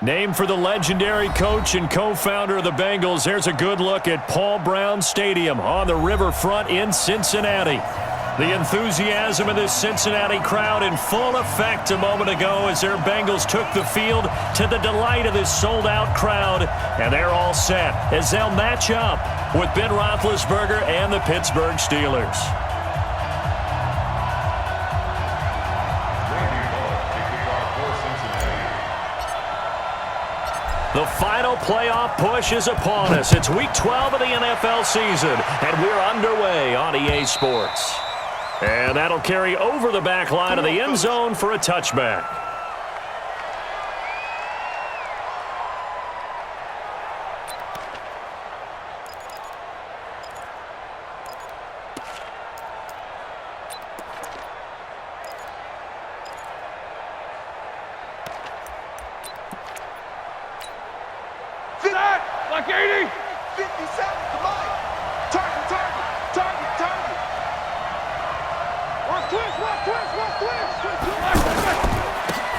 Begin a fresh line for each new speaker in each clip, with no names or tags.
Named for the legendary coach and co-founder of the Bengals, there's a good look at Paul Brown Stadium on the riverfront in Cincinnati. The enthusiasm of this Cincinnati crowd in full effect a moment ago as their Bengals took the field to the delight of this sold-out crowd. And they're all set as they'll match up with Ben Roethlisberger and the Pittsburgh Steelers. The final playoff push is upon us. It's Week 12 of the NFL season, and we're underway on EA Sports. And that'll carry over the back line of the end zone for a touchback.
Like 80. 57 to Mike. Target.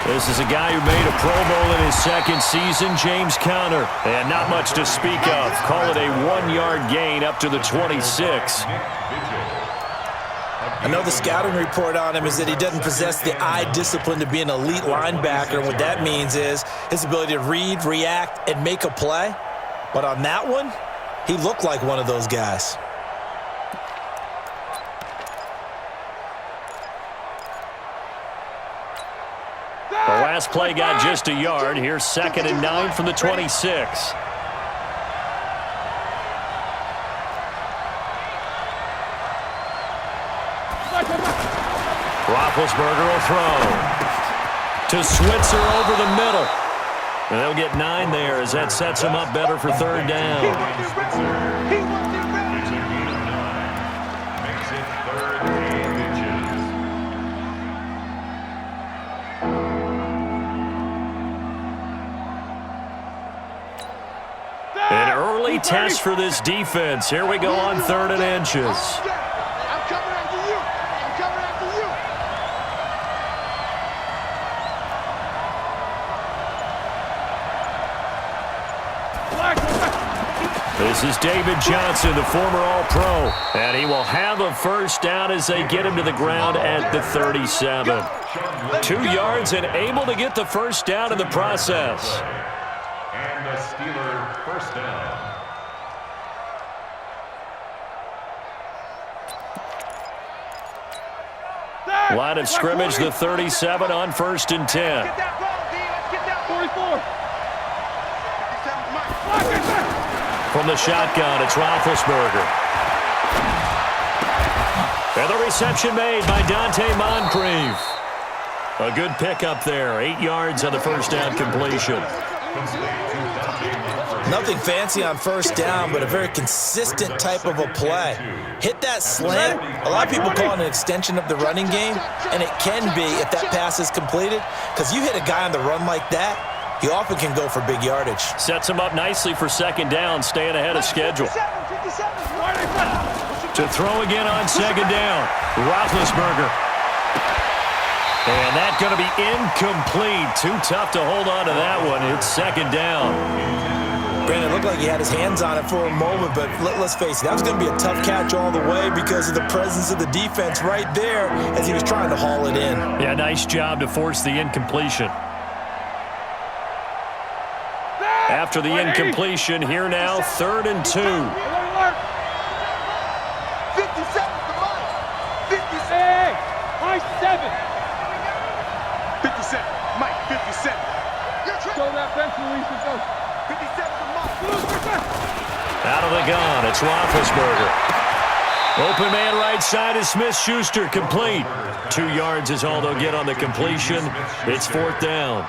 This is a guy who made a Pro Bowl in his second season, James Conner. And not much to speak of. Call it a 1-yard gain up to the 26.
I know the scouting report on him is that he doesn't possess the eye discipline to be an elite linebacker. And what that means is his ability to read, react, and make a play. But on that one, he looked like one of those guys.
The last play got just a yard. Here's 2nd and 9 from the 26. Roethlisberger will throw to Switzer over the middle. And they'll get 9 there as that sets him up better for 3rd down. An early test for this defense. Here we go on 3rd and inches. This is David Johnson, the former All-Pro, and he will have a 1st down as they get him to the ground at the 37. 2 yards and able to get the 1st down in the process.
And the Steeler 1st down.
Line of scrimmage, the 37 on 1st and 10.
Get that 44.
From the shotgun, it's Roethlisberger. And the reception made by Dante Moncrief. A good pickup there. 8 yards on the 1st down completion.
Nothing fancy on 1st down, but a very consistent type of a play. Hit that slant. A lot of people call it an extension of the running game, and it can be if that pass is completed, because you hit a guy on the run like that, he often can go for big yardage.
Sets him up nicely for 2nd down, staying ahead of schedule. To throw again on 2nd down, Roethlisberger. And that's going to be incomplete. Too tough to hold on to that one. It's 2nd down.
Granted, it looked like he had his hands on it for a moment, but let's face it, that was going to be a tough catch all the way because of the presence of the defense right there as he was trying to haul it in.
Yeah, nice job to force the incompletion. After the incompletion, here now, 3rd and 2.
57 to Mike. 57. Hey, Mike 7. 57. Mike 57. Go that bench release and go. 57 to Mike.
Out of the gun, it's Roethlisberger. Open man right side is Smith-Schuster, complete. 2 yards is all they'll get on the completion. It's 4th down.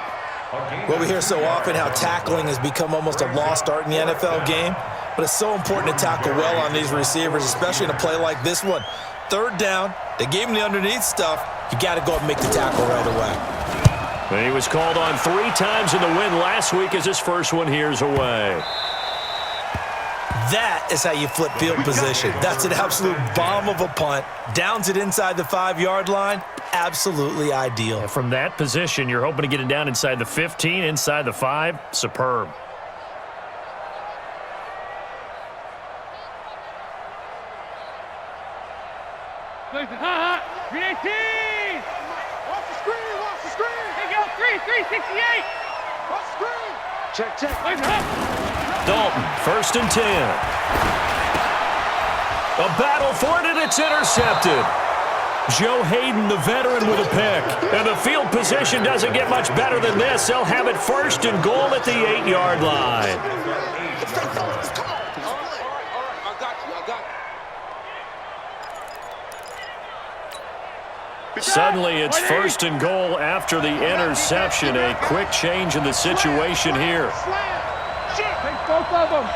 Well, we hear so often how tackling has become almost a lost art in the NFL game, but it's so important to tackle well on these receivers, especially in a play like this one. 3rd down, they gave him the underneath stuff. You got to go and make the tackle right away.
He was called on 3 times in the win last week as his first one here's away.
That is how you flip field position. That's an absolute bomb of a punt. Downs it inside the 5-yard line. Absolutely ideal.
And from that position, you're hoping to get it down inside the 15, inside the 5. Superb.
Hot. 318. Watch the screen. Watch the screen. Here you go. 368. Watch the screen. Check.
Dalton, 1st and 10. A battle for it, and it's intercepted. Joe Hayden, the veteran, with a pick. And the field position doesn't get much better than this. They'll have it 1st and goal at the 8-yard line. Suddenly, it's 1st and goal after the interception. A quick change in the situation here.
Take both of them.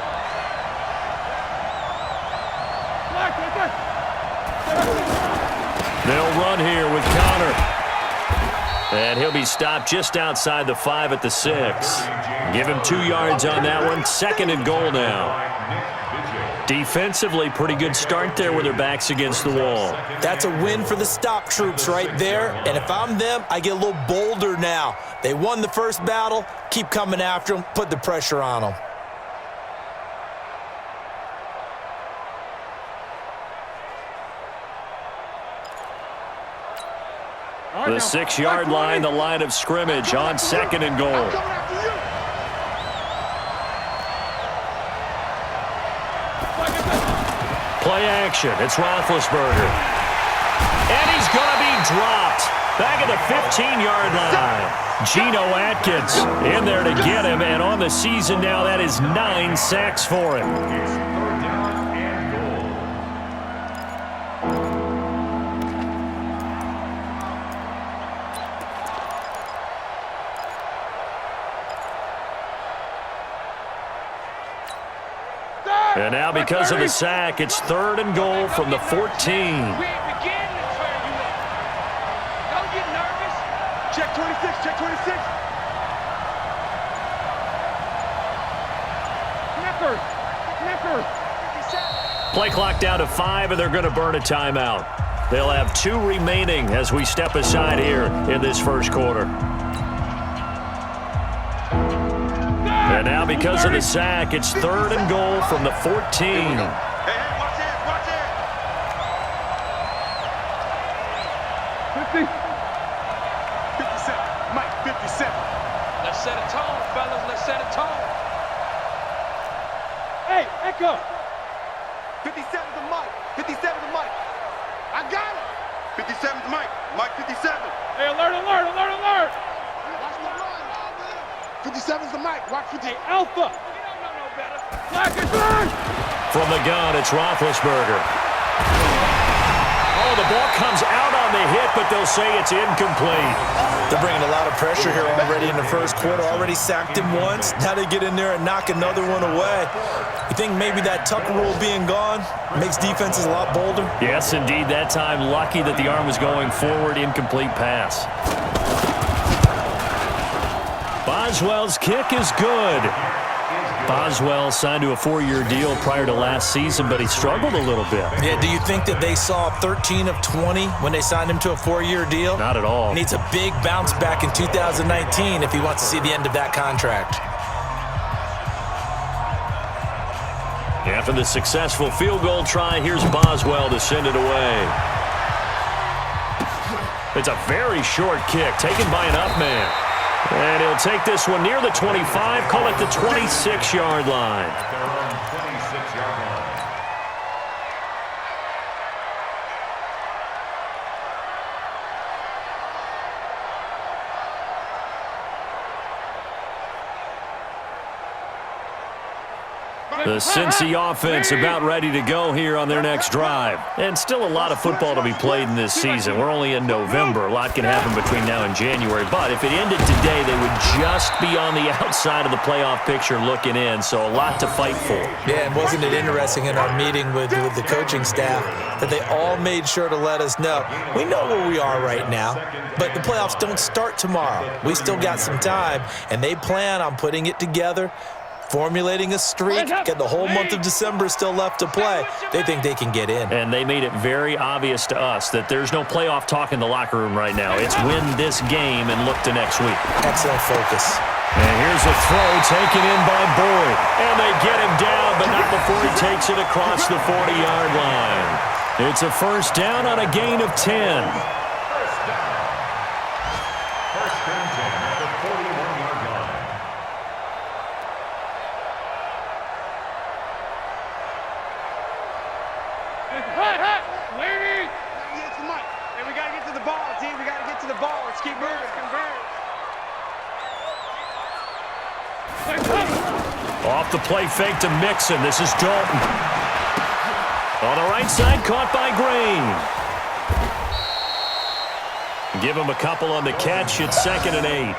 They'll run here with Connor. And he'll be stopped just outside the 5 at the 6. Give him 2 yards on that one. 2nd and goal now. Defensively, pretty good start there with their backs against the wall.
That's a win for the stop troops right there. And if I'm them, I get a little bolder now. They won the first battle. Keep coming after them. Put the pressure on them.
The 6-yard line, the line of scrimmage on 2nd and goal. Play action. It's Roethlisberger. And he's going to be dropped. Back at the 15-yard line. Geno Atkins in there to get him. And on the season now, that is 9 sacks for him. And now because of the sack, it's 3rd and goal from the 14.
Don't get nervous. Check 26, check 26. Snapper.
Play clock down to 5, and they're going to burn a timeout. They'll have 2 remaining as we step aside here in this first quarter. And now because of the sack, it's 3rd and goal from the 14.
Hey, watch it, watch it. 50. 57, Mike, 57. Let's set a tone, fellas, let's set a tone. Hey, Echo. 57 to Mike, 57 to Mike. I got it. 57 to Mike, Mike 57. Hey, alert, alert, alert, alert. Watch the run. 57's the Mike. Watch 58. Alpha. You don't know no better. Black is run.
From the gun, it's Roethlisberger. Oh, the ball comes out on the hit, but they'll say it's incomplete.
They're bringing a lot of pressure here already in the first quarter. Already sacked him once. Now they get in there and knock another one away. You think maybe that Tucker rule being gone makes defenses a lot bolder?
Yes, indeed. That time, lucky that the arm was going forward. Incomplete pass. Boswell's kick is good. Boswell signed to a 4-year deal prior to last season, but he struggled a little bit.
Yeah, do you think that they saw 13 of 20 when they signed him to a 4-year deal?
Not at all.
He needs a big bounce back in 2019 if he wants to see the end of that contract.
After the successful field goal try, here's Boswell to send it away. It's a very short kick taken by an up man. And he'll take this one near the 25, call it the 26-yard line. The Cincy offense about ready to go here on their next drive. And still a lot of football to be played in this season. We're only in November. A lot can happen between now and January. But if it ended today, they would just be on the outside of the playoff picture looking in. So a lot to fight for.
Yeah, and wasn't it interesting in our meeting with the coaching staff that they all made sure to let us know, we know where we are right now, but the playoffs don't start tomorrow. We still got some time, and they plan on putting it together formulating a streak, get the whole month of December still left to play. They think they can get in.
And they made it very obvious to us that there's no playoff talk in the locker room right now. It's win this game and look to next week.
Excellent focus.
And here's a throw taken in by Boyd. And they get him down, but not before he takes it across the 40-yard line. It's a first down on a gain of 10. Off the play fake to Mixon. This is Dalton. On the right side, caught by Green. Give him a couple on the catch. It's 2nd and 8.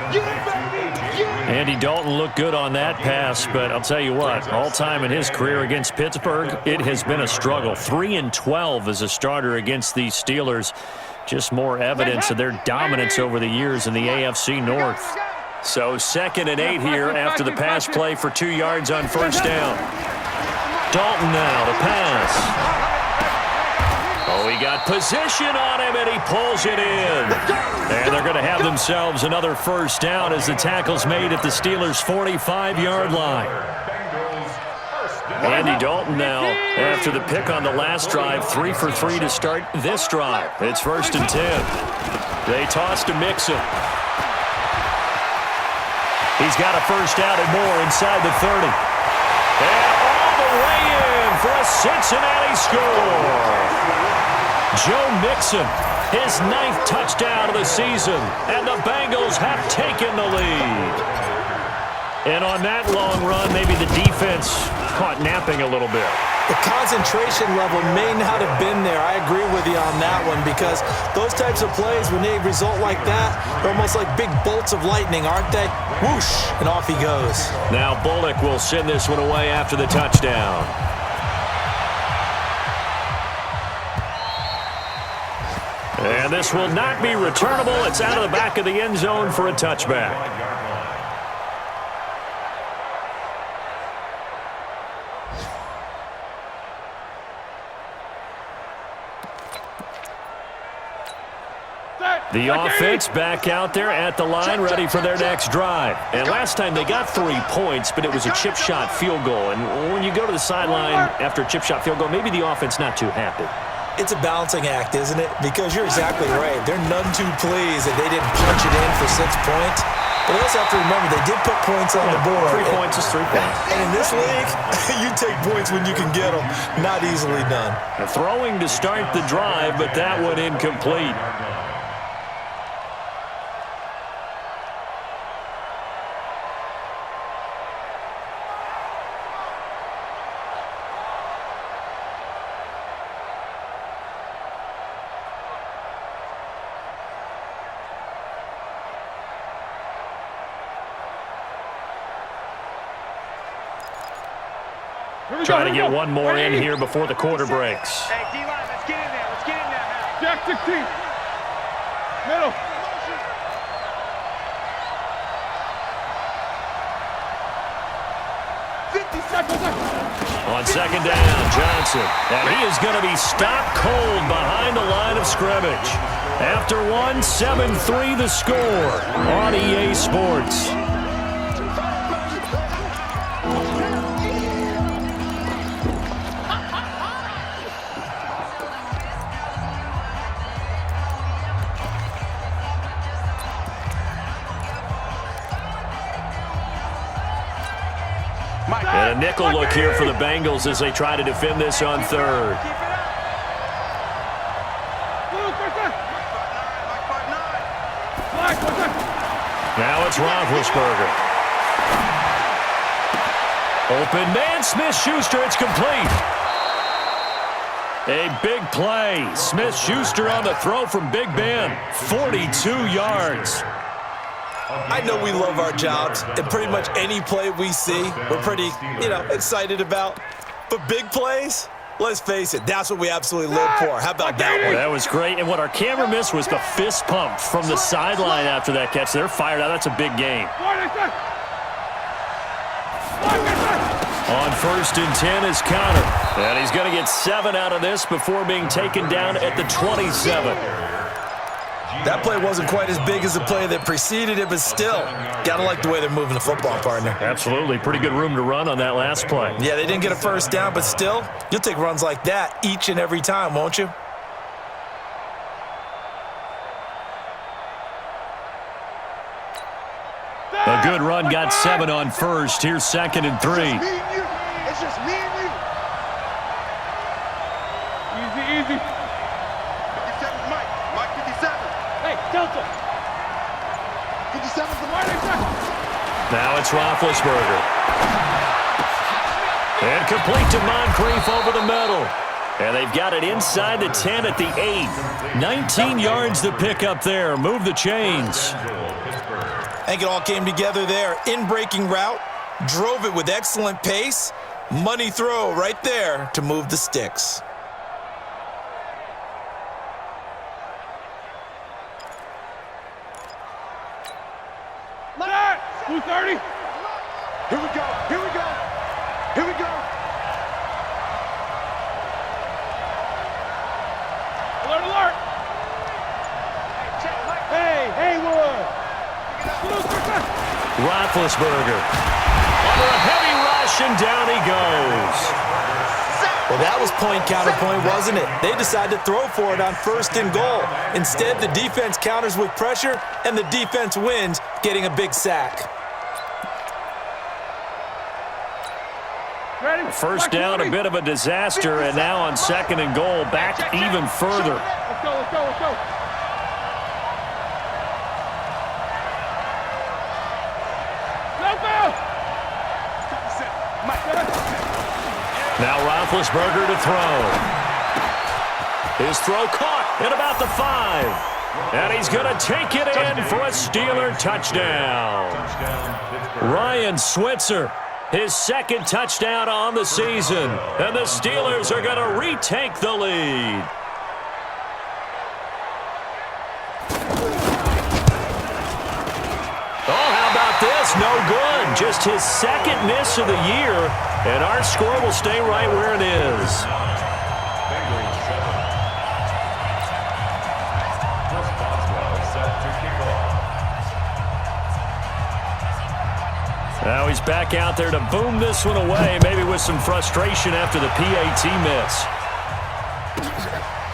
Andy Dalton looked good on that pass, but I'll tell you what, all time in his career against Pittsburgh, it has been a struggle. 3-12 as a starter against these Steelers. Just more evidence of their dominance over the years in the AFC North. So 2nd and 8 here after the pass play for 2 yards on first down. Dalton now, the pass. Oh, he got position on him, and he pulls it in. And they're going to have themselves another first down as the tackle's made at the Steelers' 45-yard line. Andy Dalton now, after the pick on the last drive, 3 for 3 to start this drive. It's 1st and 10. They toss to Mixon. He's got a first down and more inside the 30. And all the way in for a Cincinnati score. Joe Mixon, his 9th touchdown of the season, and the Bengals have taken the lead. And on that long run, maybe the defense caught napping a little bit.
The concentration level may not have been there. I agree with you on that one because those types of plays, when they result like that, they're almost like big bolts of lightning, aren't they? Whoosh, and off he goes.
Now Bullock will send this one away after the touchdown. And this will not be returnable. It's out of the back of the end zone for a touchback. The offense back out there at the line, ready for their next drive. And last time they got 3 points, but it was a chip shot field goal. And when you go to the sideline after a chip shot field goal, maybe the offense not too happy.
It's a balancing act, isn't it? Because you're exactly right. They're none too pleased that they didn't punch it in for 6 points. But also have to remember, they did put points on the board.
3 points is 3 points.
And in this league, you take points when you can get them. Not easily done.
Throwing to start the drive, but that one incomplete. Trying to get one more in here before the quarter breaks.
Hey, D-line, let's get in there. Let's get in there now.
Jack 16. Middle.
On second down, Johnson. And he is going to be stopped cold behind the line of scrimmage. After 7-3 the score on EA Sports. And a nickel look here for the Bengals as they try to defend this on third. Now it's Roethlisberger. Open man, Smith-Schuster, it's complete. A big play. Smith-Schuster on the throw from Big Ben. 42 yards.
I know we love our jobs, and pretty much any play we see, we're pretty, excited about. But big plays, let's face it, that's what we absolutely live for. How about that one?
That was great, and what our camera missed was the fist pump from the sideline after that catch. They're fired out. That's a big game. On 1st and 10 is Connor. And he's going to get 7 out of this before being taken down at the 27.
That play wasn't quite as big as the play that preceded it, but still, got to like the way they're moving the football, partner.
Absolutely. Pretty good room to run on that last play.
Yeah, they didn't get a first down, but still, you'll take runs like that each and every time, won't you?
A good run got 7 on 1st. Here's 2nd and 3.
It's just me and you.
Easy.
57's Mike. Mike 57.
Hey, Delta.
57's the Mike.
Now it's Roethlisberger. And complete to Moncrief over the middle. And they've got it inside the 10 at the 8. 19 yards to pick up there. Move the chains.
I think it all came together there. In-breaking route, drove it with excellent pace. Money throw right there to move the sticks.
Let 230.
Here we go.
Alert. Hey, Haywood.
Roethlisberger. Under a heavy rush, and down he goes.
Well, that was point counterpoint, wasn't it? They decided to throw for it on 1st and goal. Instead, the defense counters with pressure, and the defense wins, getting a big sack.
Ready?
First down, a bit of a disaster, and now on 2nd and goal, back even further.
Let's go.
Now Roethlisberger to throw. His throw caught at about the 5. And he's going to take it in for a Steeler touchdown. Ryan Switzer, his 2nd touchdown on the season. And the Steelers are going to retake the lead. Oh, how about this? No good. Just his 2nd miss of the year. And our score will stay right where it is. Now he's back out there to boom this one away, maybe with some frustration after the PAT miss.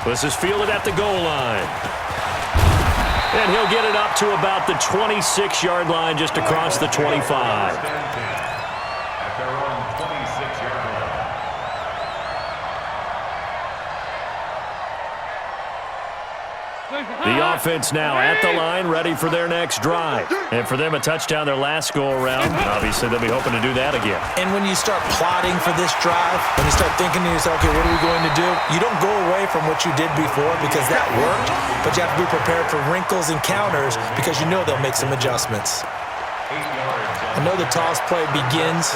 This is fielded at the goal line. And he'll get it up to about the 26-yard line, just across the 25. The offense now at the line, ready for their next drive. And for them, a touchdown their last go-around. Obviously, they'll be hoping to do that again.
And when you start plotting for this drive, when you start thinking to yourself, okay, what are we going to do? You don't go away from what you did before because that worked, but you have to be prepared for wrinkles and counters because you know they'll make some adjustments. I know the toss play begins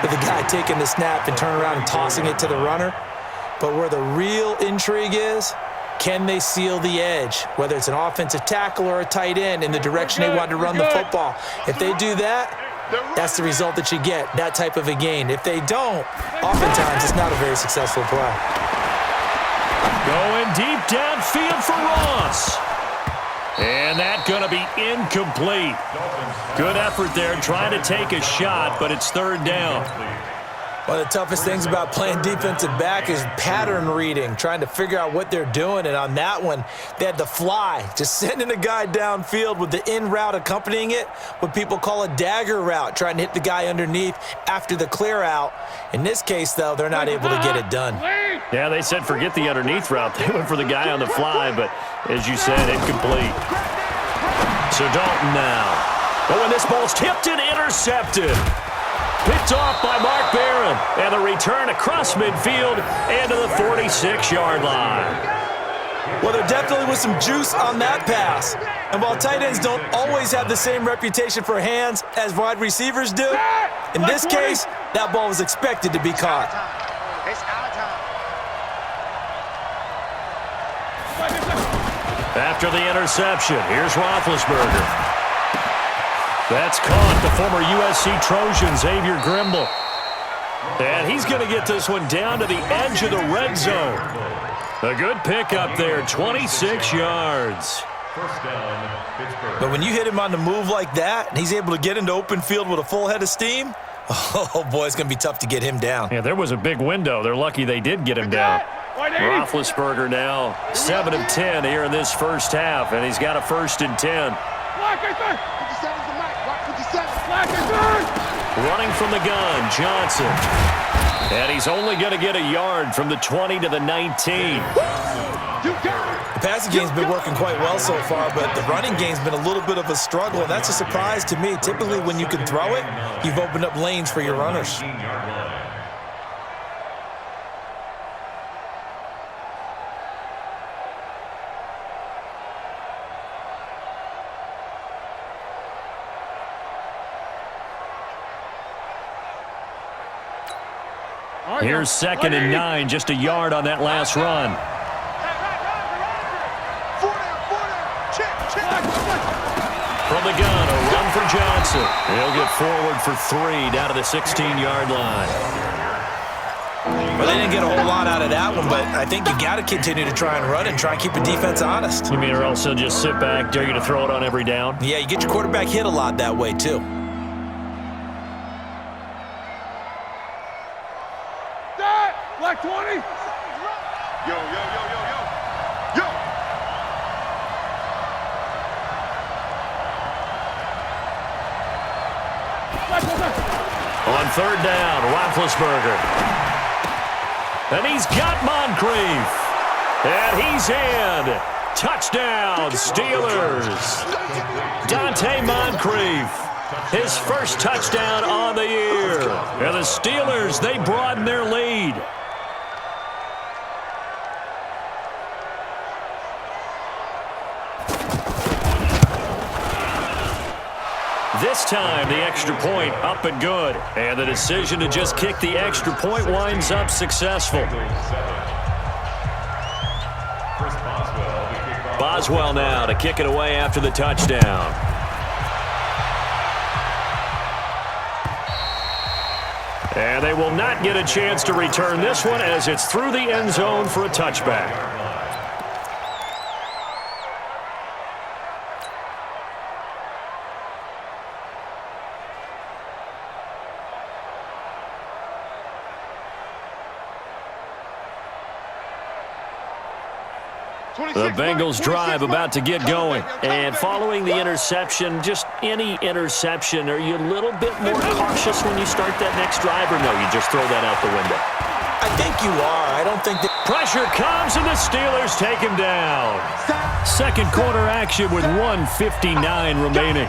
with the guy taking the snap and turning around and tossing it to the runner, but where the real intrigue is, can they seal the edge, whether it's an offensive tackle or a tight end, in the direction they want to run the football? If they do that, that's the result that you get, that type of a gain. If they don't, oftentimes it's not a very successful play.
Going deep downfield for Ross. And that's going to be incomplete. Good effort there, trying to take a shot, but it's 3rd down.
One of the toughest things about playing defensive back is pattern reading, trying to figure out what they're doing. And on that one, they had the fly, just sending a guy downfield with the in route accompanying it, what people call a dagger route, trying to hit the guy underneath after the clear out. In this case, though, they're not able to get it done.
Yeah, they said forget the underneath route. They went for the guy on the fly, but as you said, incomplete. So Dalton now. Oh, and this ball's tipped and intercepted. Picked off by Mark Barron. And the return across midfield and to the 46-yard line.
Well, there definitely was some juice on that pass. And while tight ends don't always have the same reputation for hands as wide receivers do, in this case, that ball was expected to be caught.
It's our time.
After the interception, here's Roethlisberger. That's caught. The former USC Trojan, Xavier Grimble. And he's going to get this one down to the edge of the red zone. A good pickup there, 26 yards.
First down, Pittsburgh.
But when you hit him on the move like that, and he's able to get into open field with a full head of steam, oh, boy, it's going to be tough to get him down.
Yeah, there was a big window. They're lucky they did get him down. Roethlisberger now 7 of 10 here in this first half, and he's got a 1st and 10. Running from the gun, Johnson. And he's only going to get a yard from the 20 to the 19.
The passing game's been working quite well so far, but the running game's been a little bit of a struggle, and that's a surprise to me. Typically, when you can throw it, you've opened up lanes for your runners.
Here's 2nd and 9, just a yard on that last run. From the gun, a run for Johnson. He'll get forward for 3 down to the 16-yard line.
Well, they didn't get a whole lot out of that one, but I think you got to continue to try and run and try and keep the defense honest.
You mean or else he'll just sit back, dare you to throw it on every down?
Yeah, you get your quarterback hit a lot that way, too.
Black 20.
Yo, yo, yo, yo, yo. Yo.
On 3rd down, Roethlisberger. And he's got Moncrief. And he's in. Touchdown, Steelers. Dante Moncrief. His first touchdown on the year. And the Steelers, they broaden their lead. This time, the extra point up and good. And the decision to just kick the extra point winds up successful. Boswell now to kick it away after the touchdown. And they will not get a chance to return this one as it's through the end zone for a touchback. The Bengals drive about to get going. And following the interception, just any interception, are you a little bit more cautious when you start that next drive, or no, you just throw that out the window?
I think you are. I don't think that...
Pressure comes, and the Steelers take him down. Second quarter action with 1:59 remaining.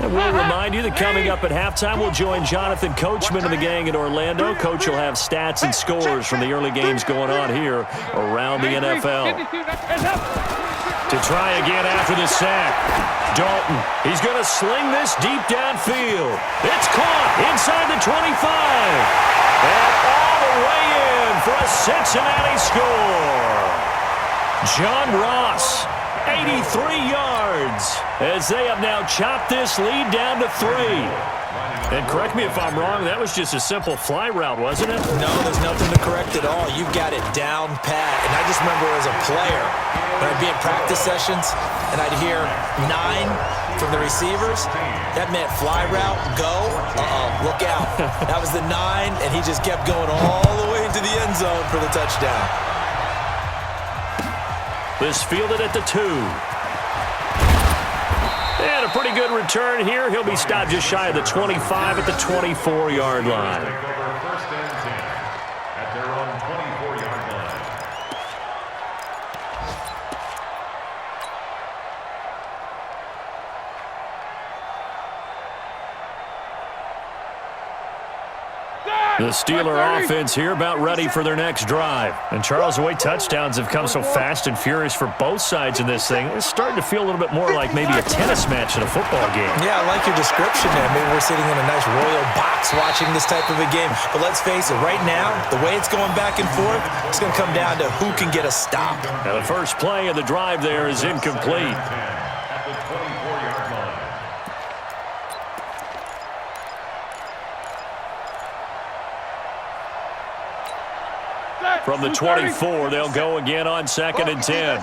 And we'll remind you that coming up at halftime, we'll join Jonathan Coachman and the gang in Orlando. Coach will have stats and scores from the early games going on here around the NFL. To try again after the sack. Dalton, he's going to sling this deep downfield. It's caught inside the 25. And all the way in for a Cincinnati score. John Ross, 83 yards, as they have now chopped this lead down to 3. And correct me if I'm wrong, that was just a simple fly route, wasn't it?
No, there's nothing to correct at all. You've got it down pat. And I just remember as a player, when I'd be in practice sessions and I'd hear 9 from the receivers, that meant fly route, go, look out. That was the 9, and he just kept going all the way into the end zone for the touchdown.
This fielded at the 2. And a pretty good return here. He'll be stopped just shy of the 25 at the 24-yard line.
First and 10 at their own 24-yard line.
The Steeler offense here about ready for their next drive. And Charles, the way touchdowns have come so fast and furious for both sides in this thing, it's starting to feel a little bit more like maybe a tennis match in a football game.
Yeah, I like your description there. Maybe we're sitting in a nice royal box watching this type of a game. But let's face it, right now, the way it's going back and forth, it's going to come down to who can get a stop.
Now the first play of the drive there is incomplete.
At the 24-yard line.
From the 24, they'll go again on 2nd and 10.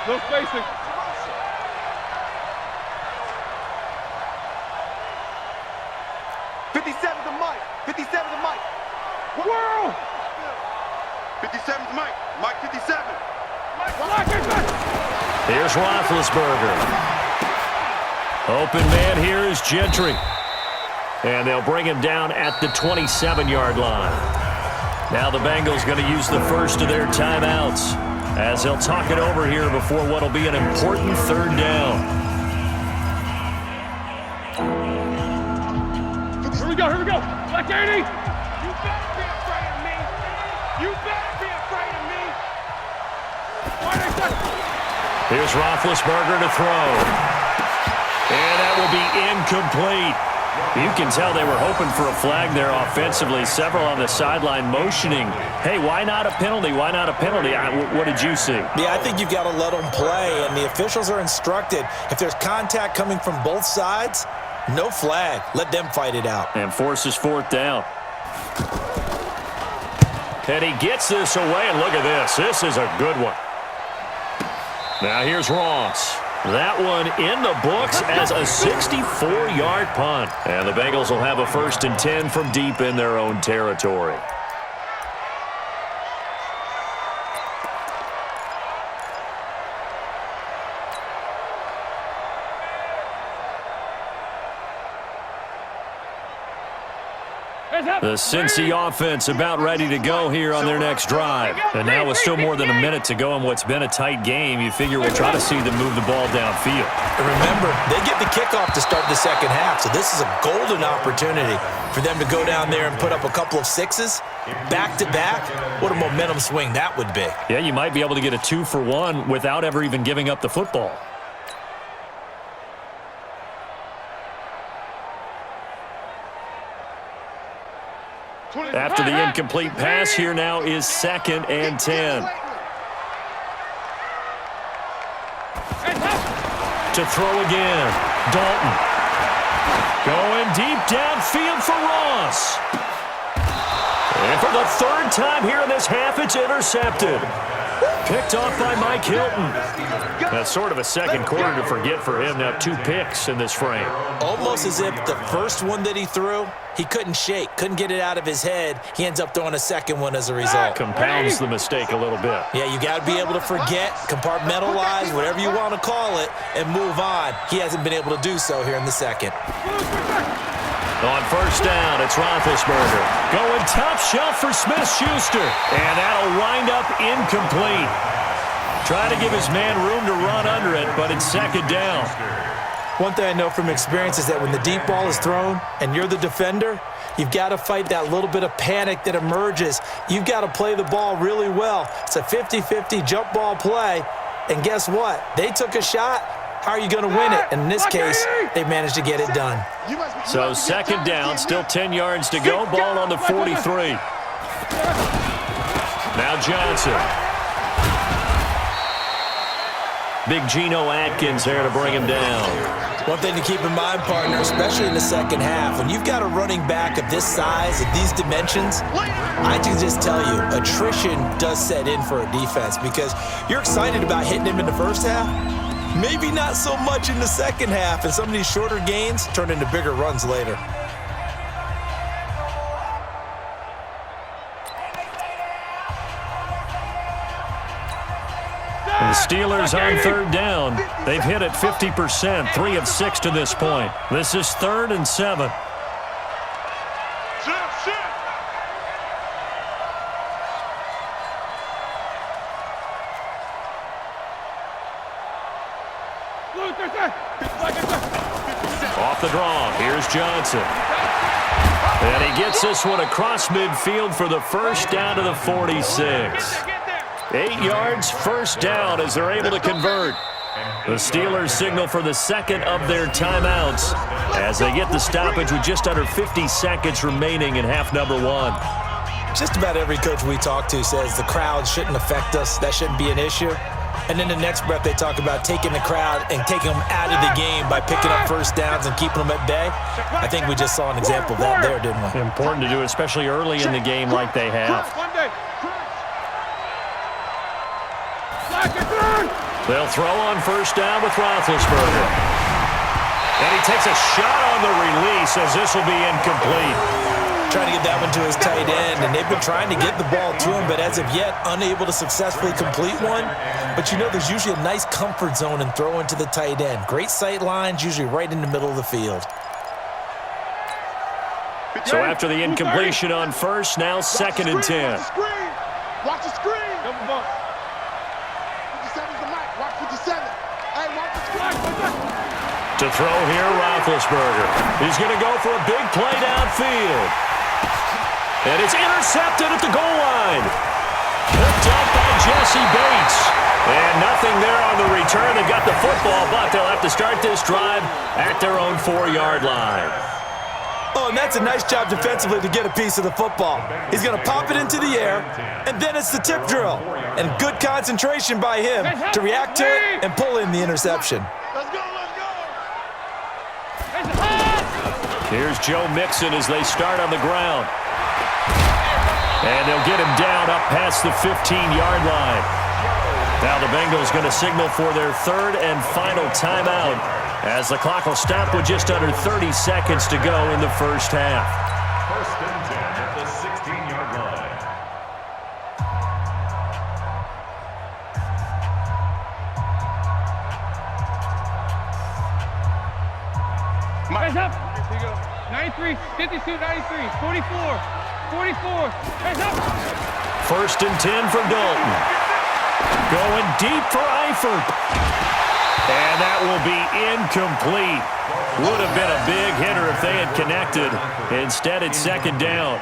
No spacing.
'57 to Mike. 57 to Mike.
Whirl!
57 to Mike. Mike 57.
Here's Roethlisberger. Open man here is Gentry. And they'll bring him down at the 27-yard line. Now the Bengals going to use the first of their timeouts as they'll talk it over here before what will be an important 3rd down.
Here we go, here we go. Black 80. You better be afraid of me. You better be afraid of me.
Here's Roethlisberger to throw. And that will be incomplete. You can tell they were hoping for a flag there offensively. Several on the sideline motioning, hey, why not a penalty? Why not a penalty? What did you see?
Yeah, I think you've got to let them play, and the officials are instructed. If there's contact coming from both sides, no flag. Let them fight it out.
And forces 4th down. And he gets this away, and look at this. This is a good one. Now here's Ross. That one in the books as a 64-yard punt. And the Bengals will have a 1st and 10 from deep in their own territory. The Cincy offense about ready to go here on their next drive. And now with still more than a minute to go in what's been a tight game, you figure we'll try to see them move the ball downfield.
And remember, they get the kickoff to start the second half, so this is a golden opportunity for them to go down there and put up a couple of sixes back-to-back. What a momentum swing that would be.
Yeah, you might be able to get a 2-for-1 without ever even giving up the football. After the incomplete pass, here now is 2nd and 10. To throw again, Dalton. Going deep downfield for Ross. And for the 3rd time here in this half, it's intercepted. Picked off by Mike Hilton. That's sort of a second quarter to forget for him. Now 2 picks in this frame.
Almost as if the first one that he threw, he couldn't shake, couldn't get it out of his head. He ends up throwing a second one as a result.
Compounds the mistake a little bit.
Yeah, you got to be able to forget, compartmentalize, whatever you want to call it, and move on. He hasn't been able to do so here in the second.
On 1st down, it's Roethlisberger. Going top shelf for Smith-Schuster. And that'll wind up incomplete. Trying to give his man room to run under it, but it's 2nd down.
One thing I know from experience is that when the deep ball is thrown and you're the defender, you've got to fight that little bit of panic that emerges. You've got to play the ball really well. It's a 50-50 jump ball play. And guess what? They took a shot. How are you going to win it? And in this case, they managed to get it done.
So 2nd down, still 10 yards to go. Ball on the 43. Now Johnson. Big Geno Atkins there to bring him down.
One thing to keep in mind, partner, especially in the second half, when you've got a running back of this size, of these dimensions, I can just tell you, attrition does set in for a defense because you're excited about hitting him in the first half. Maybe not so much in the second half, and some of these shorter gains turn into bigger runs later.
The Steelers on 3rd down. They've hit it 50%, 3 of 6 to this point. This is 3rd and 7. the draw. Here's Johnson. And he gets this one across midfield for the first down to the 46. 8 yards, first down as they're able to convert. The Steelers signal for the second of their timeouts as they get the stoppage with just under 50 seconds remaining in half number 1.
Just about every coach we talk to says the crowd shouldn't affect us. That shouldn't be an issue. And in the next breath, they talk about taking the crowd and taking them out of the game by picking up first downs and keeping them at bay. I think we just saw an example of that there, didn't we?
Important to do, especially early in the game like they have. They'll throw on first down with Roethlisberger. And he takes a shot on the release as this will be incomplete.
Trying to get that one to his tight end, and they've been trying to get the ball to him, but as of yet, unable to successfully complete one. But you know there's usually a nice comfort zone in throwing to the tight end. Great sight lines, usually right in the middle of the field.
So after the incompletion on first, now second and 10.
Watch the screen. Double bump. 57's the mic. Watch 57. Hey, watch the screen.
To throw here, Roethlisberger. He's going to go for a big play downfield. And it's intercepted at the goal line. Picked up by Jesse Bates. And nothing there on the return. They got the football, but they'll have to start this drive at their own 4-yard line.
Oh, and that's a nice job defensively to get a piece of the football. He's going to pop it into the air, and then it's the tip drill. And good concentration by him to react to it and pull in the interception.
Let's go, let's go.
Here's Joe Mixon as they start on the ground. And they'll get him down up past the 15-yard line. Now the Bengals going to signal for their third and final timeout as the clock will stop with just under 30 seconds to go in the first half.
First and 10 at the 16-yard line.
Hands up. Here you go. 93, 52, 93, 44, 44. Hands up.
First and 10 from Dalton. Going deep for Eifert. And that will be incomplete. Would have been a big hitter if they had connected. Instead, it's second down.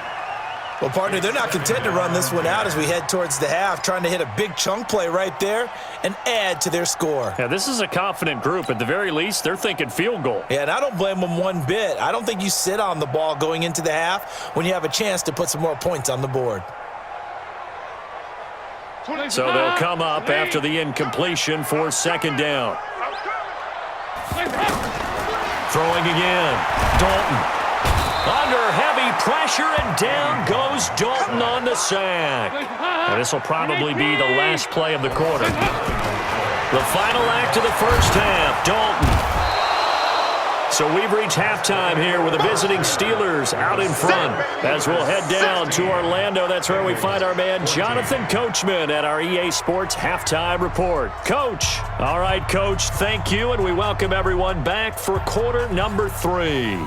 Well, partner, they're not content to run this one out as we head towards the half, trying to hit a big chunk play right there and add to their score.
Yeah, this is a confident group. At the very least, they're thinking field goal.
Yeah, and I don't blame them one bit. I don't think you sit on the ball going into the half when you have a chance to put some more points on the board.
So they'll come up after the incompletion for second down. Throwing again. Dalton. Under heavy pressure, and down goes Dalton on the sack. And this will probably be the last play of the quarter. The final act of the first half, Dalton. So we've reached halftime here with the visiting Steelers out in front. As we'll head down to Orlando, that's where we find our man Jonathan Coachman at our EA Sports Halftime Report. Coach. All right, Coach, thank you, and we welcome everyone back for quarter number 3.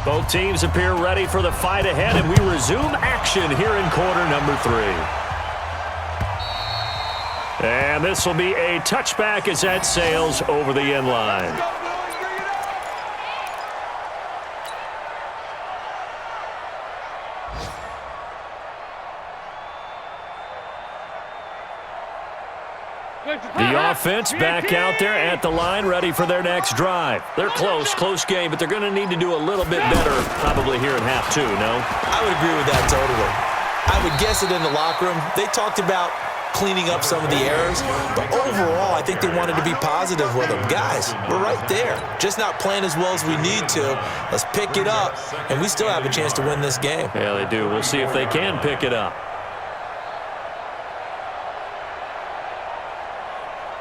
Both teams appear ready for the fight ahead, and we resume action here in quarter number 3. And this will be a touchback as that sails over the end line. The offense back out there at the line, ready for their next drive. They're close game, but they're going to need to do a little bit better probably here in half 2, no?
I would agree with that totally. I would guess it in the locker room. They talked about cleaning up some of the errors, but overall, I think they wanted to be positive with them. Guys, we're right there. Just not playing as well as we need to. Let's pick it up, and we still have a chance to win this game.
Yeah, they do. We'll see if they can pick it up.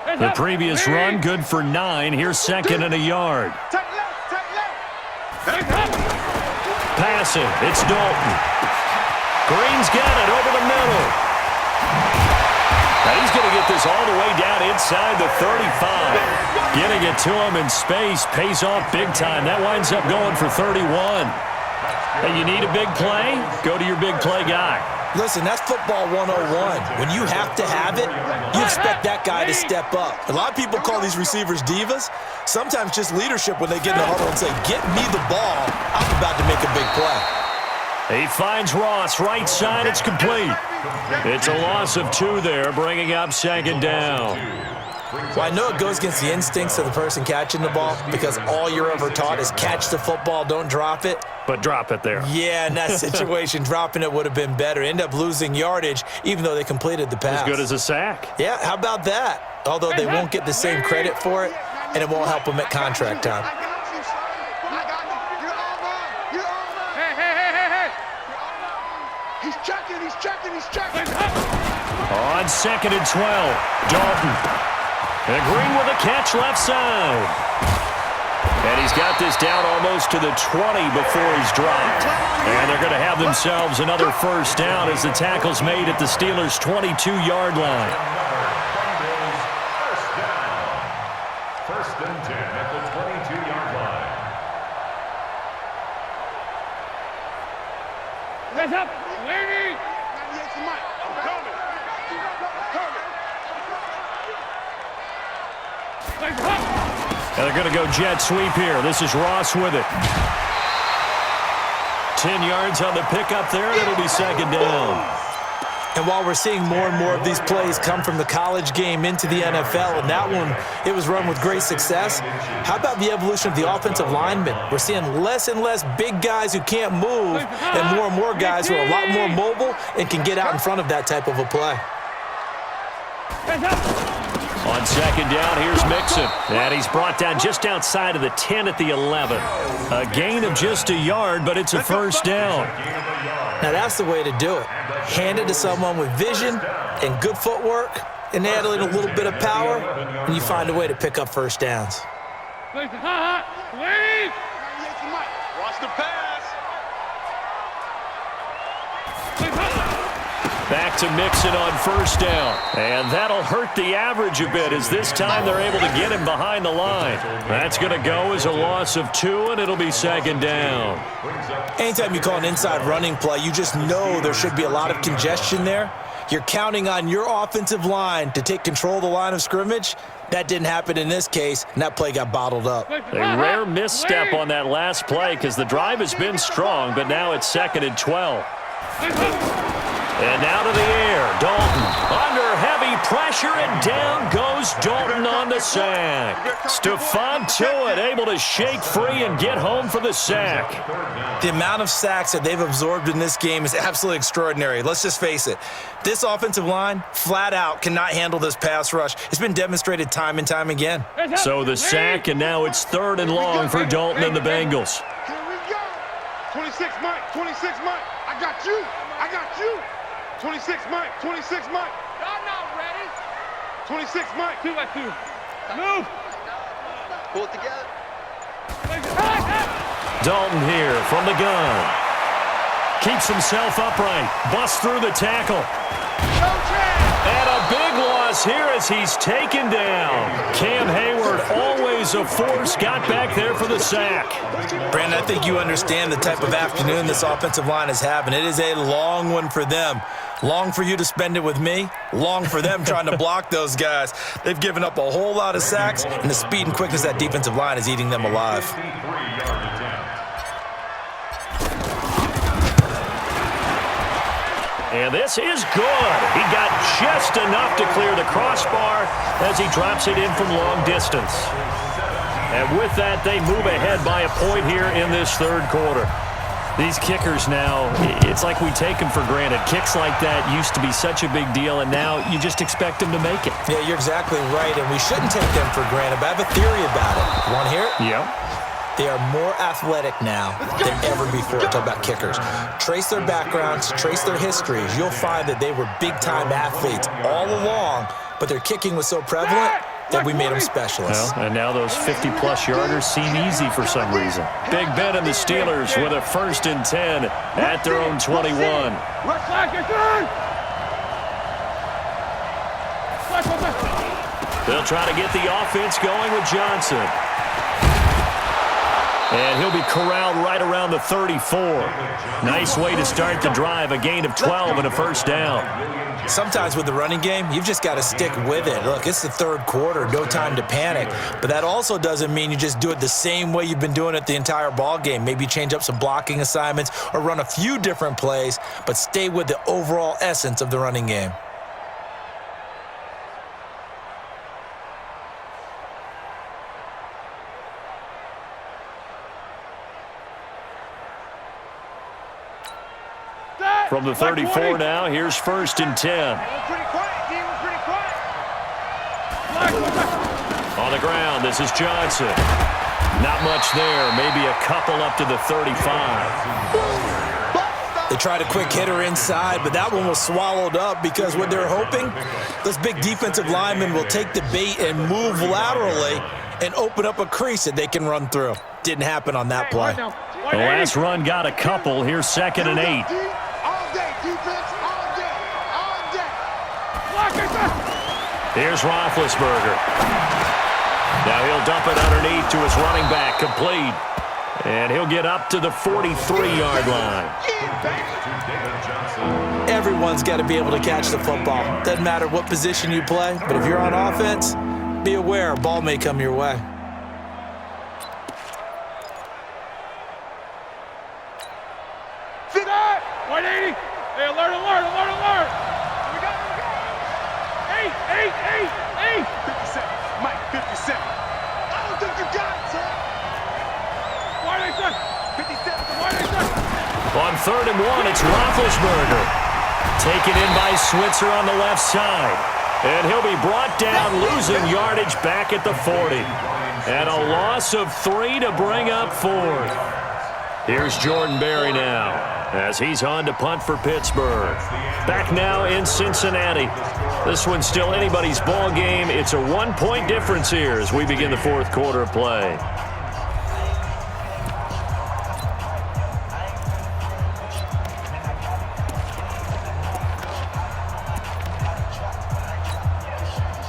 The previous run, good for 9. Here's second and a yard. Passing, it's Dalton. Green's got it over the middle. And he's going to get this all the way down inside the 35. Getting it to him in space pays off big time. That winds up going for 31. Hey, you need a big play? Go to your big play guy.
Listen, that's football 101. When you have to have it, you expect that guy to step up. A lot of people call these receivers divas. Sometimes just leadership when they get in the huddle and say, get me the ball. I'm about to make a big play.
He finds Ross, right side, it's complete. It's a loss of 2 there, bringing up second down.
Well, I know it goes against the instincts of the person catching the ball because all you're ever taught is catch the football, don't drop it.
But drop it there.
Yeah, in that situation, dropping it would have been better. End up losing yardage, even though they completed the pass.
As good as a sack.
Yeah, how about that? Although they won't get the same credit for it, and it won't help them at contract time.
He's checking.
On 2nd and 12, Dalton. And Green with a catch left side. And he's got this down almost to the 20 before he's dropped. And they're going to have themselves another first down as the tackle's made at the Steelers' 22-yard line.
First and 10 at the 22-yard line.
Hands up. Lady.
I'm coming.
Legs up.
And they're going to go jet sweep here. This is Ross with it. 10 yards on the pickup there, and it'll be second down.
And while we're seeing more and more of these plays come from the college game into the NFL, and that one, it was run with great success, how about the evolution of the offensive linemen? We're seeing less and less big guys who can't move and more guys who are a lot more mobile and can get out in front of that type of a play.
Hands up.
On second down, here's Mixon. And he's brought down just outside of the 10 at the 11. A gain of just a yard, but it's a first down.
Now that's the way to do it. Hand it to someone with vision and good footwork, and add in a little bit of power, and you find a way to pick up first downs.
Legs hot. Leave.
Watch the pass.
Legs hot.
Back to Mixon on first down. And that'll hurt the average a bit as this time they're able to get him behind the line. That's going to go as a loss of 2, and it'll be second down.
Anytime you call an inside running play, you just know there should be a lot of congestion there. You're counting on your offensive line to take control of the line of scrimmage. That didn't happen in this case, and that play got bottled up.
A rare misstep on that last play because the drive has been strong, but now it's 2nd and 12. And now to the air, Dalton under heavy pressure, and down goes Dalton on the sack. Stephon Tuitt able to shake free and get home for the sack.
The amount of sacks that they've absorbed in this game is absolutely extraordinary. Let's just face it. This offensive line, flat out, cannot handle this pass rush. It's been demonstrated time and time again.
So the sack, and now it's 3rd and long for Dalton and the Bengals.
Here we go. 26 Mike. I got you. 26 Mike. Y'all not ready. 26 Mike.
2 by 2. Move.
Pull it together.
Dalton here from the gun. Keeps himself upright. Busts through the tackle. And a big loss here as he's taken down. Cam Hayward, always a force, got back there for the sack.
Brandon, I think you understand the type of afternoon this offensive line is having. It is a long one for them. Long for you to spend it with me. Long for them trying to block those guys. They've given up a whole lot of sacks, and the speed and quickness of that defensive line is eating them alive.
And this is good. He got just enough to clear the crossbar as he drops it in from long distance. And with that, they move ahead by a point here in this 3rd quarter. These kickers now, it's like we take them for granted. Kicks like that used to be such a big deal, and now you just expect them to make it.
Yeah, you're exactly right, and we shouldn't take them for granted, but I have a theory about it. You want to hear it?
Yeah.
They are more athletic now than ever before. Talk about kickers. Trace their backgrounds, trace their histories. You'll find that they were big-time athletes all along, but their kicking was so prevalent that we made them specialists.
Well, and now those 50-plus yarders seem easy for some reason. Big Ben and the Steelers with a 1st and 10 at their own 21.
Rush back, your turn.
They'll try to get the offense going with Johnson. And he'll be corralled right around the 34. Nice way to start the drive, a gain of 12 and a first down.
Sometimes with the running game, you've just got to stick with it. Look, it's the third quarter, no time to panic. But that also doesn't mean you just do it the same way you've been doing it the entire ball game. Maybe change up some blocking assignments or run a few different plays, but stay with the overall essence of the running game.
From the 34 now, here's 1st and 10. On the ground, this is Johnson. Not much there, maybe a couple up to the 35.
They tried a quick hitter inside, but that one was swallowed up because what they're hoping, this big defensive lineman will take the bait and move laterally and open up a crease that they can run through. Didn't happen on that play.
The last run got a couple. Here's 2nd and 8. Here's Roethlisberger. Now he'll dump it underneath to his running back, complete. And he'll get up to the 43-yard line.
Everyone's got to be able to catch the football. Doesn't matter what position you play, but if you're on offense, be aware a ball may come your way.
Sit up! 180! Hey, alert, alert, alert, alert! We got it. 8!
57. Mike, 57. I don't think you got it, sir.
Why they say?
57.
Why they say?
On 3rd and 1, it's Roethlisberger. Taken in by Switzer on the left side. And he'll be brought down, losing yardage back at the 40. And a loss of 3 to bring up 4th. Here's Jordan Berry now, as he's on to punt for Pittsburgh. Back now in Cincinnati. This one's still anybody's ball game. It's a 1-point difference here as we begin the 4th quarter of play.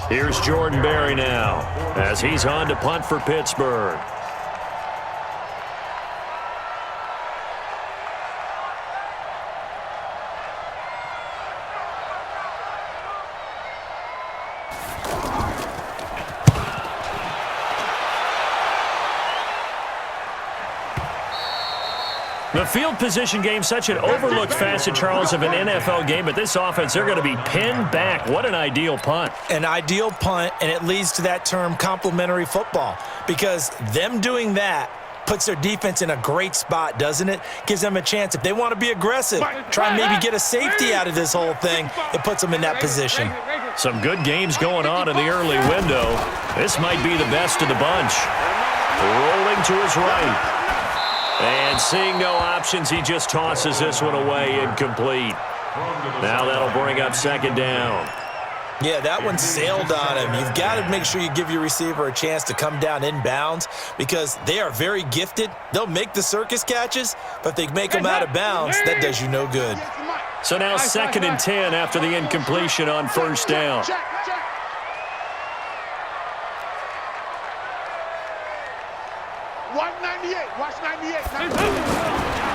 Here's Jordan Berry now, as he's on to punt for Pittsburgh. The field position game, such an overlooked facet, Charles, of an NFL game, but this offense, they're going to be pinned back. What an ideal punt.
An ideal punt, and it leads to that term complementary football, because them doing that puts their defense in a great spot, doesn't it? Gives them a chance. If they want to be aggressive, try and maybe get a safety out of this whole thing, it puts them in that position.
Some good games going on in the early window. This might be the best of the bunch. Rolling to his right. And seeing no options, he just tosses this one away, incomplete. Now that'll bring up 2nd down.
Yeah, that one sailed on him. You've got to make sure you give your receiver a chance to come down inbounds because they are very gifted. They'll make the circus catches, but if they make them out of bounds, that does you no good.
So now 2nd and 10 after the incompletion on 1st down.
Watch 98.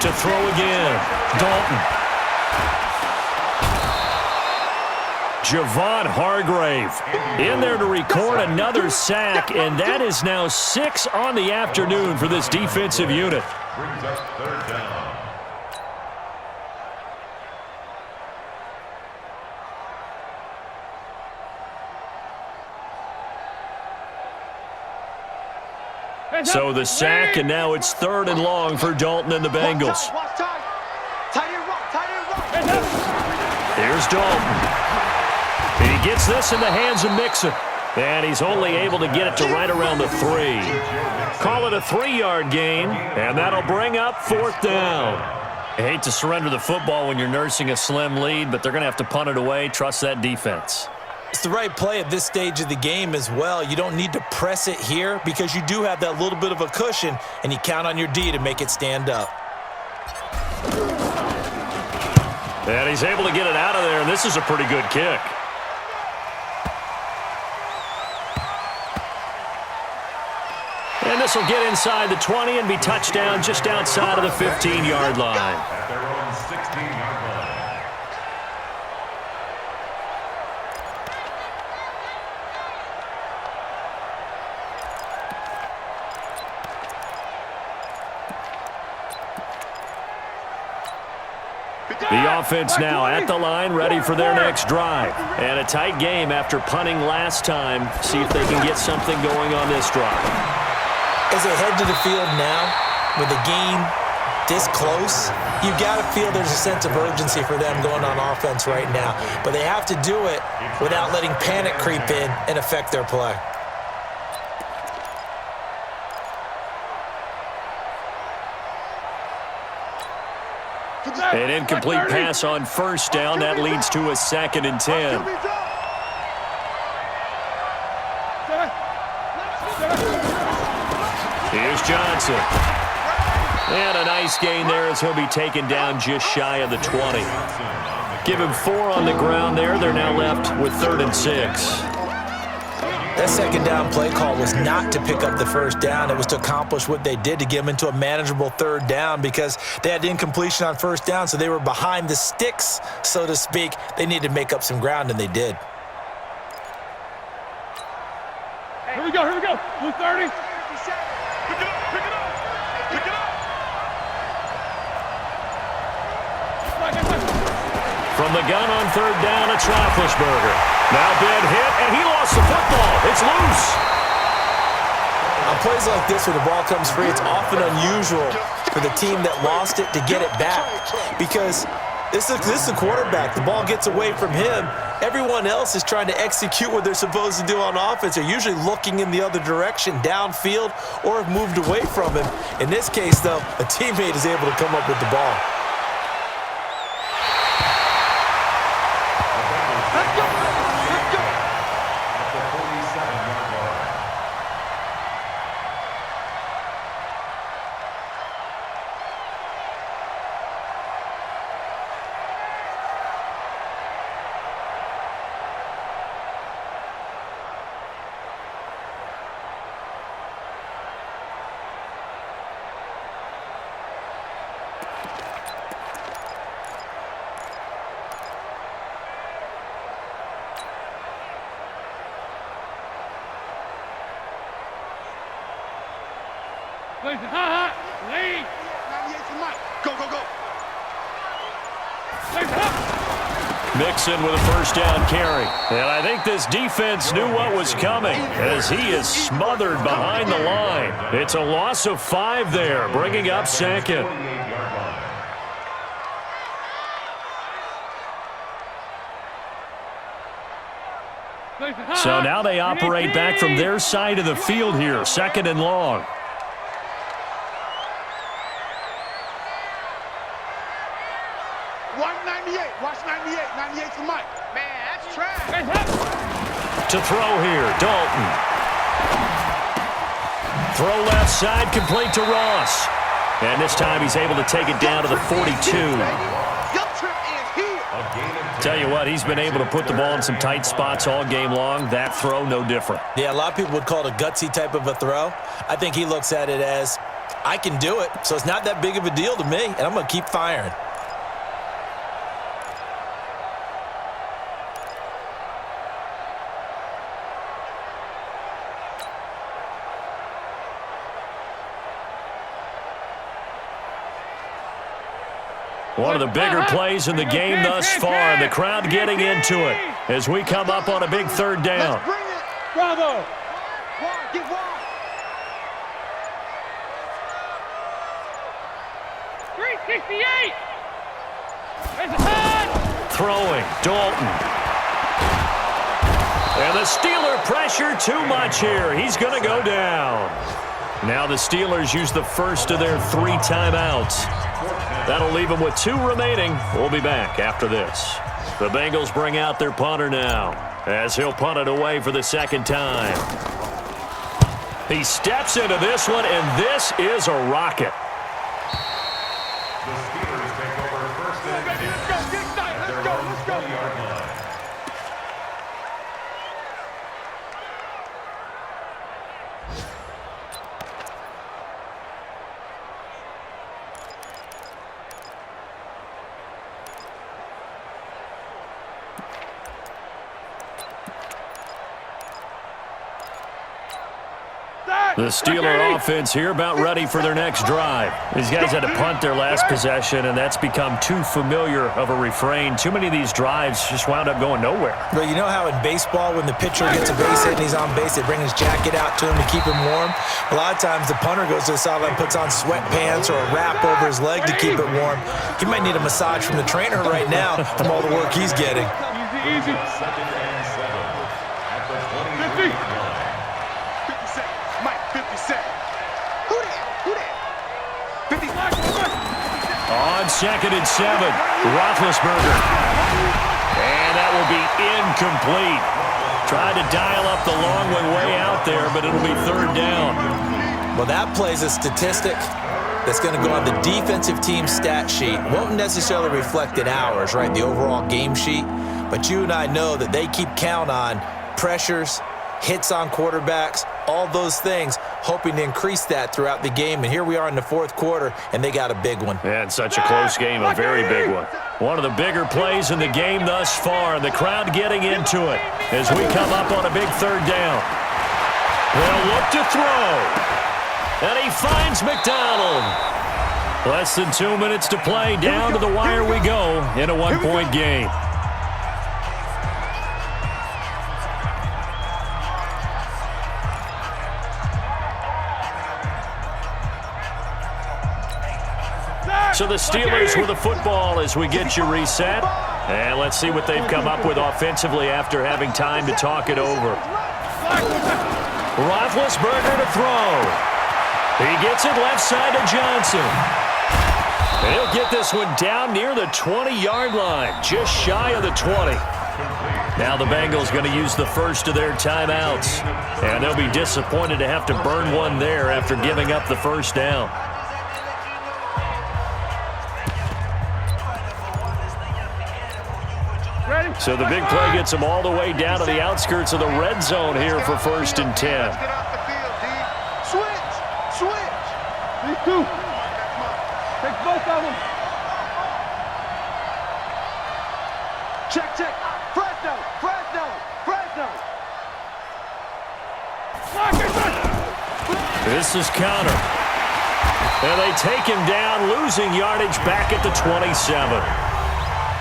To throw again, Dalton. Javon Hargrave in there to record another sack, and that is now 6 on the afternoon for this defensive unit.
Brings up 3rd down.
So the sack, and now it's 3rd and long for Dalton and the Bengals. Here's Dalton. He gets this in the hands of Mixon, and he's only able to get it to right around the 3. Call it a 3-yard gain, and that'll bring up 4th down. I hate to surrender the football when you're nursing a slim lead, but they're going to have to punt it away. Trust that defense.
It's the right play at this stage of the game as well. You don't need to press it here because you do have that little bit of a cushion, and you count on your D to make it stand up.
And he's able to get it out of there, and this is a pretty good kick. this will get inside the 20 and be touchdown just outside of the 15-yard line.
At their own 16-yard line.
The offense now at the line, ready for their next drive. And a tight game after punting last time. See if they can get something going on this drive.
As they head to the field now, with the game this close, you've got to feel there's a sense of urgency for them going on offense right now. But they have to do it without letting panic creep in and affect their play.
An incomplete pass on first down. That leads to a 2nd and 10. Here's Johnson. And a nice gain there as he'll be taken down just shy of the 20. Give him 4 on the ground there. They're now left with 3rd and 6.
That second down play call was not to pick up the first down. It was to accomplish what they did, to get them into a manageable 3rd down, because they had incompletion on first down, so they were behind the sticks, so to speak. They needed to make up some ground, and they did.
Here we go, here we go. Blue 30.
Pick it up, pick it up, pick it up.
From the gun on 3rd down, it's Roethlisberger. Now big hit, and he lost the football. It's loose.
On plays like this where the ball comes free, it's often unusual for the team that lost it to get it back, because this is the quarterback. The ball gets away from him. Everyone else is trying to execute what they're supposed to do on offense. They're usually looking in the other direction, downfield, or have moved away from him. In this case, though, a teammate is able to come up with the ball.
Lead.
Go, go, go.
Mixon with a first down carry. And I think this defense knew what was coming, as he is smothered behind the line. It's a loss of 5 there, bringing up 2nd. So now they operate back from their side of the field here, 2nd and long.
Watch 98. 98 for Mike. Man, that's trash.
To throw here, Dalton. Throw left side, complete to Ross. And this time he's able to take it down to the 42. Tell you what, he's been able to put the ball in some tight spots all game long. That throw, no different.
Yeah, a lot of people would call it a gutsy type of a throw. I think he looks at it as, I can do it, so it's not that big of a deal to me, and I'm going to keep firing.
One of the bigger plays in the game thus far. The crowd getting into it as we come up on a big 3rd down.
Bravo.
Wide, get wide.
368. There's a head.
Throwing, Dalton. And the Steeler pressure too much here. He's going to go down. Now the Steelers use the first of their 3 timeouts. That'll leave them with 2 remaining. We'll be back after this. The Bengals bring out their punter now, as he'll punt it away for the 2nd time. He steps into this one, and this is a rocket.
The Steelers take over 1st and 10. Let's go. 20-yard line.
The Steeler offense here about ready for their next drive. These guys had to punt their last possession, and that's become too familiar of a refrain. Too many of these drives just wound up going nowhere.
Well, you know how in baseball when the pitcher gets a base hit and he's on base, they bring his jacket out to him to keep him warm? A lot of times the punter goes to the sideline, puts on sweatpants or a wrap over his leg to keep it warm. He might need a massage from the trainer right now from all the work he's getting.
Easy.
50 seconds. Mike, 50 seconds. Who that? 50 seconds.
On 2nd and 7, Roethlisberger. And that will be incomplete. Tried to dial up the long way out there, but it'll be 3rd down.
Well, that plays a statistic that's going to go on the defensive team stat sheet. Won't necessarily reflect in ours, right, the overall game sheet. But you and I know that they keep count on pressures, hits on quarterbacks, all those things, hoping to increase that throughout the game. And here we are in the 4th quarter, and they got a big one.
And such a close game, a very big one. One of the bigger plays in the game thus far, and the crowd getting into it as we come up on a big 3rd down. They'll look to throw. And he finds McDonald. Less than 2 minutes to play. Down to the wire we go in a 1-point game. So the Steelers with the football as we get you reset. And let's see what they've come up with offensively after having time to talk it over. Roethlisberger to throw. He gets it left side to Johnson. He'll get this one down near the 20-yard line, just shy of the 20. Now the Bengals going to use the first of their timeouts. And they'll be disappointed to have to burn one there after giving up the first down. So the big play gets them all the way down to the outskirts of the red zone here for 1st and 10.
Get off the field, D. Switch.
These two. Take both of them.
Check. Fresno.
This is Connor. And they take him down, losing yardage back at the 27.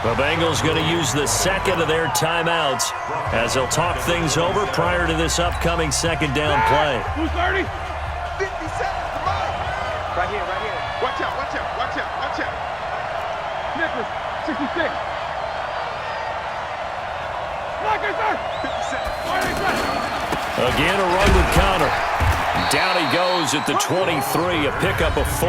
The Bengals going to use the second of their timeouts as they'll talk things over prior to this upcoming 2nd down play.
230.
50 seconds to Mike. Right here. Watch out.
Nicholas, 66. Lock it, sir.
50 seconds.
Again, a run with Connor. Down he goes at the 23, a pickup of 4.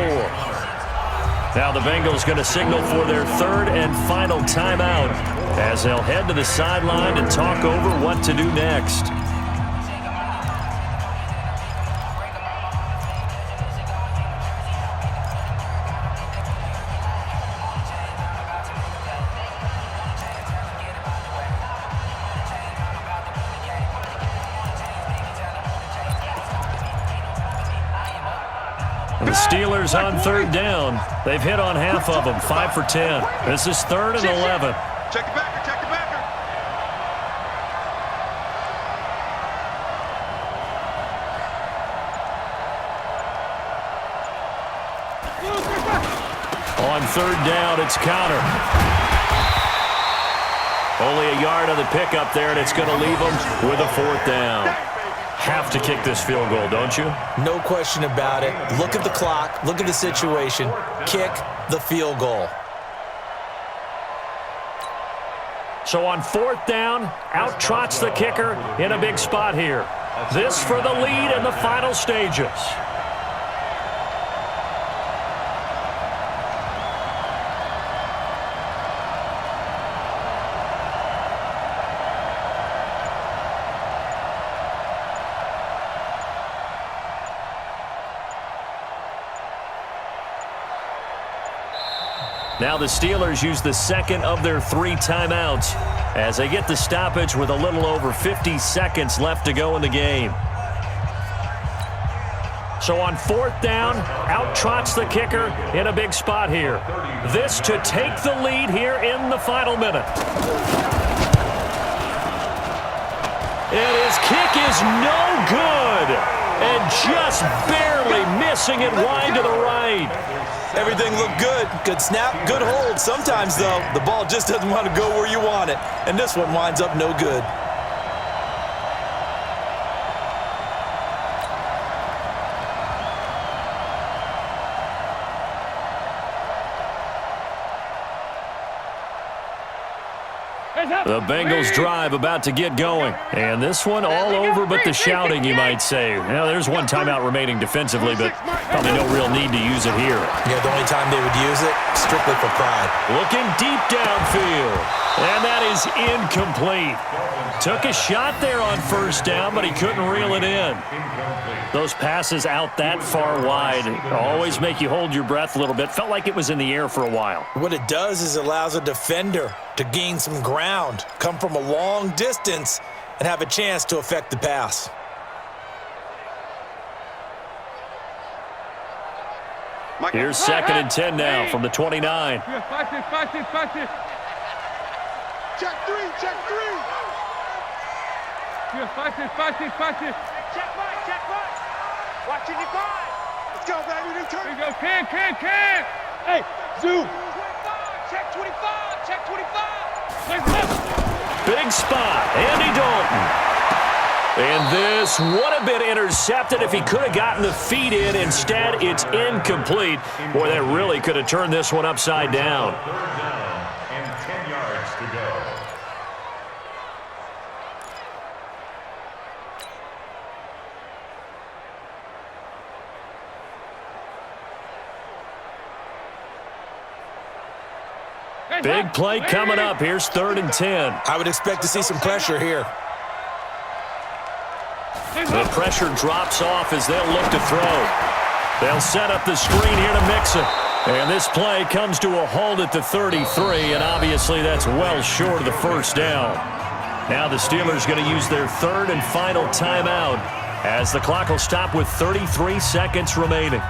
Now the Bengals going to signal for their 3rd and final timeout as they'll head to the sideline and talk over what to do next. The Steelers on 3rd down. They've hit on half of them, 5 for 10. This is 3rd and 11.
Check the backer.
On 3rd down, it's Connor. Only a yard on the pickup there, and it's going to leave them with a 4th down. Have to kick this field goal, don't you?
No question about it. Look at the clock. Look at the situation. Kick the field goal.
So on 4th down, out trots the kicker in a big spot here. This for the lead in the final stages. Now the Steelers use the second of their 3 timeouts as they get the stoppage with a little over 50 seconds left to go in the game. So on 4th down, out trots the kicker in a big spot here. This to take the lead here in the final minute. And his kick is no good. and just barely missing it wide to the right.
Everything looked good. Good snap, good hold. Sometimes, though, the ball just doesn't want to go where you want it. And this one winds up no good.
The Bengals drive about to get going. And this one all over but the shouting, you might say. Now, there's one timeout remaining defensively, but probably no real need to use it here.
Yeah, the only time they would use it, strictly for pride.
Looking deep downfield. And that is incomplete. Took a shot there on first down, but he couldn't reel it in. Those passes out that far wide always make you hold your breath a little bit. Felt like it was in the air for a while.
What it does is it allows a defender to gain some ground, come from a long distance, and have a chance to affect the pass.
Here's 2nd and 10 now from the 29.
Check three, check three. Check right. Watching your five. Let's go, baby. They turn.
Here we go. Can. Hey, zoom.
25, check 25, check 25.
Big spot, Andy Dalton. And this would have been intercepted if he could have gotten the feet in. Instead, it's incomplete. Boy, that really could have turned this one upside down.
3rd down and 10 yards to go.
Big play coming up. Here's 3rd and 10.
I would expect to see some pressure here.
The pressure drops off as they'll look to throw. They'll set up the screen here to mix it. And this play comes to a halt at the 33, and obviously that's well short of the first down. Now the Steelers going to use their 3rd and final timeout as the clock will stop with 33 seconds remaining.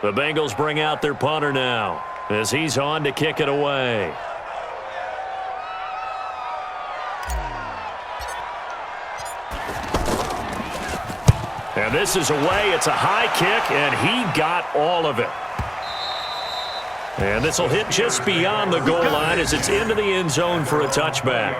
The Bengals bring out their punter now as he's on to kick it away. And this is away. It's a high kick, and he got all of it. And this will hit just beyond the goal line as it's into the end zone for a touchback.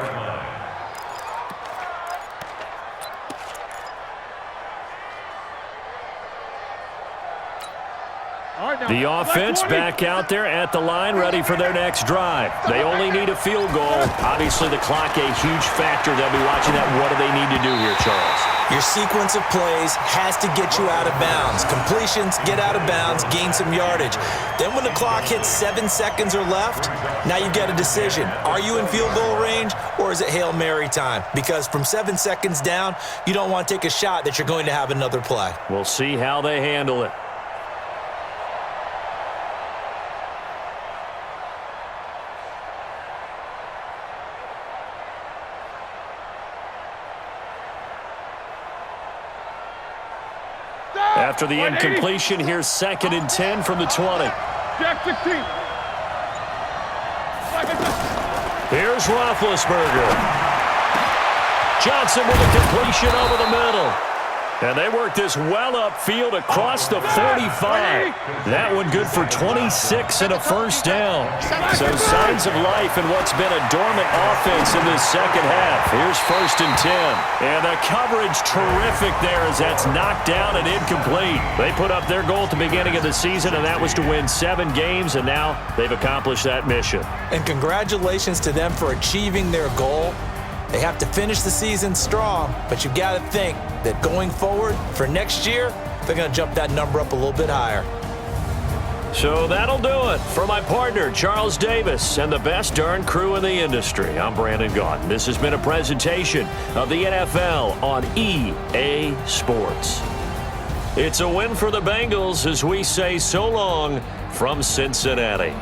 The offense back out there at the line, ready for their next drive. They only need a field goal. Obviously, the clock a huge factor. They'll be watching that. What do they need to do here, Charles?
Your sequence of plays has to get you out of bounds. Completions, get out of bounds, gain some yardage. Then when the clock hits 7 seconds or left, now you get a decision. Are you in field goal range, or is it Hail Mary time? Because from 7 seconds down, you don't want to take a shot that you're going to have another play.
We'll see how they handle it. After the incompletion, here's 2nd and 10 from the 20.
Jack 16.
Here's Roethlisberger. Johnson with a completion over the middle. And they work this well upfield across the 45. That one good for 26 and a first down. So signs of life in what's been a dormant offense in this second half. Here's 1st and 10. And the coverage terrific there as that's knocked down and incomplete. They put up their goal at the beginning of the season, and that was to win 7 games, and now they've accomplished that mission.
And congratulations to them for achieving their goal. They have to finish the season strong, but you've got to think that going forward for next year, they're going to jump that number up a little bit higher.
So that'll do it. For my partner, Charles Davis, and the best darn crew in the industry, I'm Brandon Gaudin. This has been a presentation of the NFL on EA Sports. It's a win for the Bengals as we say so long from Cincinnati.